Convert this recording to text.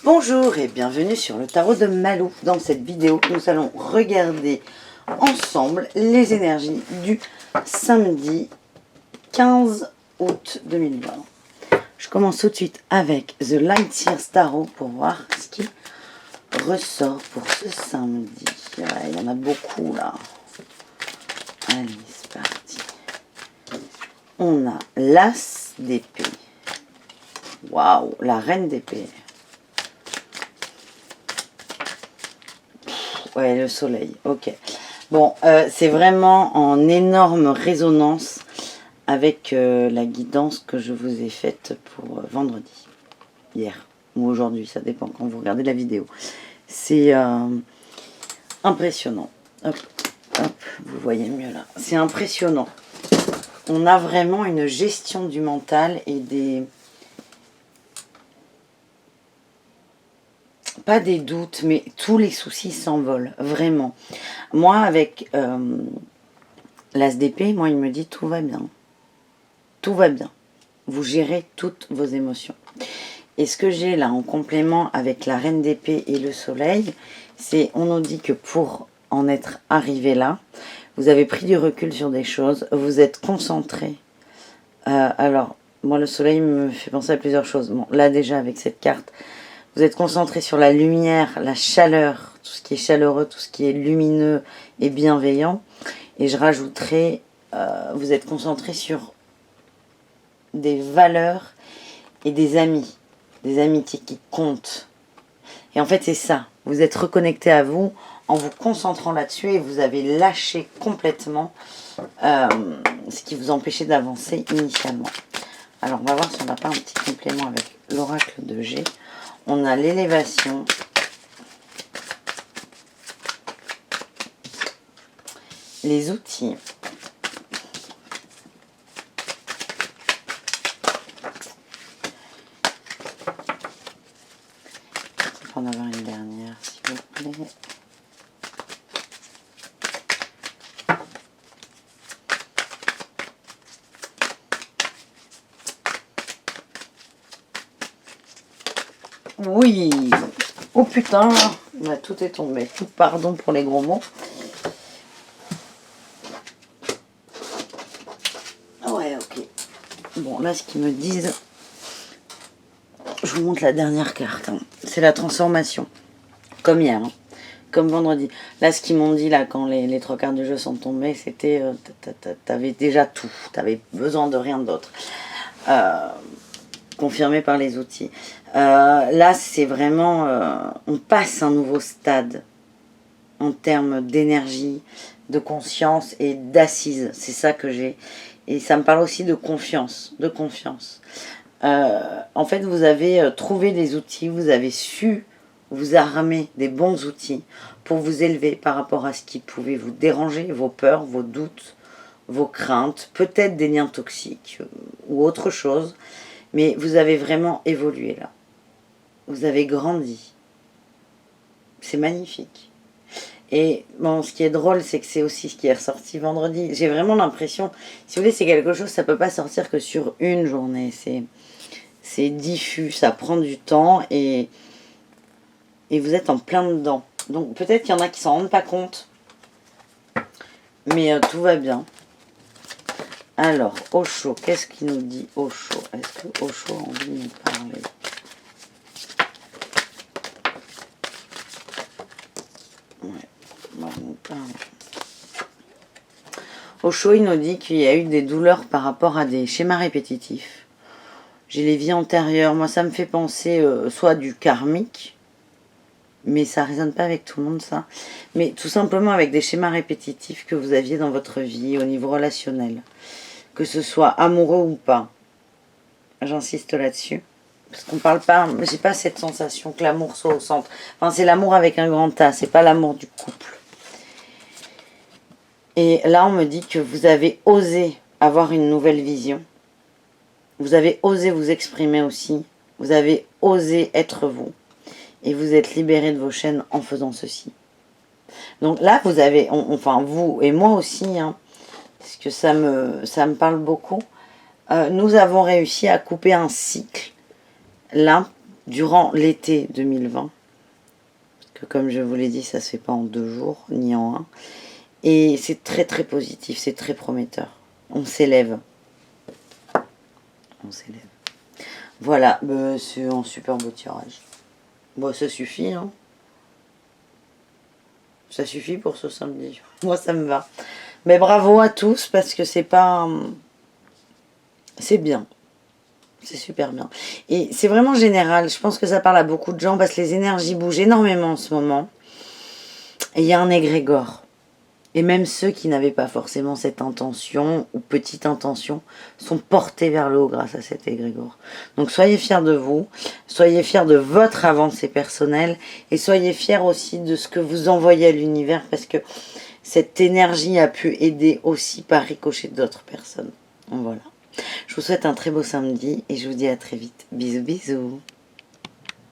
Bonjour et bienvenue sur le tarot de Malou. Dans cette vidéo, nous allons regarder ensemble les énergies du samedi 15 août 2020. Je commence tout de suite avec The Light Seers Tarot pour voir ce qui ressort pour ce samedi. Ouais, il y en a beaucoup là. Allez, c'est parti. On a l'As d'épée. Waouh, la Reine d'épée. Ouais, le soleil, ok. Bon, c'est vraiment en énorme résonance avec la guidance que je vous ai faite pour vendredi. Hier ou aujourd'hui, ça dépend quand vous regardez la vidéo. C'est impressionnant. Hop, hop, vous voyez mieux là. C'est impressionnant. On a vraiment une gestion du mental et des... Pas des doutes, mais tous les soucis s'envolent, vraiment. Moi, avec l'As d'épée, moi, il me dit tout va bien. Tout va bien. Vous gérez toutes vos émotions. Et ce que j'ai là en complément avec la Reine d'épée et le soleil, c'est, on nous dit que pour en être arrivé là, vous avez pris du recul sur des choses, vous êtes concentré. Alors, moi, le soleil me fait penser à plusieurs choses. Bon, là, déjà, avec cette carte, vous êtes concentré sur la lumière, la chaleur, tout ce qui est chaleureux, tout ce qui est lumineux et bienveillant. Et je rajouterai, vous êtes concentré sur des valeurs et des amis, des amitiés qui comptent. Et en fait, c'est ça. Vous êtes reconnecté à vous en vous concentrant là-dessus et vous avez lâché complètement ce qui vous empêchait d'avancer initialement. Alors, on va voir si on n'a pas un petit complément avec l'oracle de G. On a l'élévation, les outils, on va en avoir une dernière s'il vous plaît. Oui, oh putain, bah, tout est tombé, tout pardon pour les gros mots. Ouais, ok. Bon, là, ce qu'ils me disent, je vous montre la dernière carte, hein. C'est la transformation, comme hier, hein. Comme vendredi. Là, ce qu'ils m'ont dit, là, quand les trois quarts du jeu sont tombés, c'était, t'avais déjà tout, t'avais besoin de rien d'autre. Confirmé par les outils. Là, c'est vraiment... on passe un nouveau stade en termes d'énergie, de conscience et d'assise. C'est ça que j'ai. Et ça me parle aussi de confiance. De confiance. En fait, vous avez trouvé des outils, vous avez su vous armer des bons outils pour vous élever par rapport à ce qui pouvait vous déranger, vos peurs, vos doutes, vos craintes, peut-être des liens toxiques ou autre chose. Mais vous avez vraiment évolué là. Vous avez grandi. C'est magnifique. Et bon, ce qui est drôle, c'est que c'est aussi ce qui est ressorti vendredi. J'ai vraiment l'impression, si vous voulez, c'est quelque chose, ça ne peut pas sortir que sur une journée. C'est diffus, ça prend du temps et vous êtes en plein dedans. Donc peut-être qu'il y en a qui ne s'en rendent pas compte. Mais tout va bien. Alors, Osho, qu'est-ce qu'il nous dit Osho? Est-ce que Osho a envie de nous parler? Ouais, on va nous parler. Osho, il nous dit qu'il y a eu des douleurs par rapport à des schémas répétitifs. J'ai les vies antérieures. Moi, ça me fait penser soit du karmique, mais ça ne résonne pas avec tout le monde, ça. Mais tout simplement avec des schémas répétitifs que vous aviez dans votre vie au niveau relationnel. Que ce soit amoureux ou pas. J'insiste là-dessus. Parce qu'on parle pas, j'ai pas cette sensation que l'amour soit au centre. Enfin, c'est l'amour avec un grand A, c'est pas l'amour du couple. Et là, on me dit que vous avez osé avoir une nouvelle vision. Vous avez osé vous exprimer aussi. Vous avez osé être vous. Et vous êtes libéré de vos chaînes en faisant ceci. Donc là, vous avez, enfin vous et moi aussi, hein, parce que ça me parle beaucoup. Nous avons réussi à couper un cycle, là, durant l'été 2020, que comme je vous l'ai dit, ça se fait pas en 2 jours, ni en un. Et c'est très très positif, c'est très prometteur. On s'élève. On s'élève. Voilà, c'est un super beau tirage. Bon, ça suffit, hein. Ça suffit pour ce samedi. Moi, ça me va. Mais bravo à tous, parce que c'est pas... C'est bien. C'est super bien. Et c'est vraiment général. Je pense que ça parle à beaucoup de gens, parce que les énergies bougent énormément en ce moment. Et il y a un égrégore. Et même ceux qui n'avaient pas forcément cette intention, ou petite intention, sont portés vers le haut grâce à cet égrégore. Donc soyez fiers de vous, soyez fiers de votre avancée personnelle, et soyez fiers aussi de ce que vous envoyez à l'univers, parce que cette énergie a pu aider aussi par ricochet d'autres personnes. Donc voilà. Je vous souhaite un très beau samedi, et je vous dis à très vite. Bisous, bisous.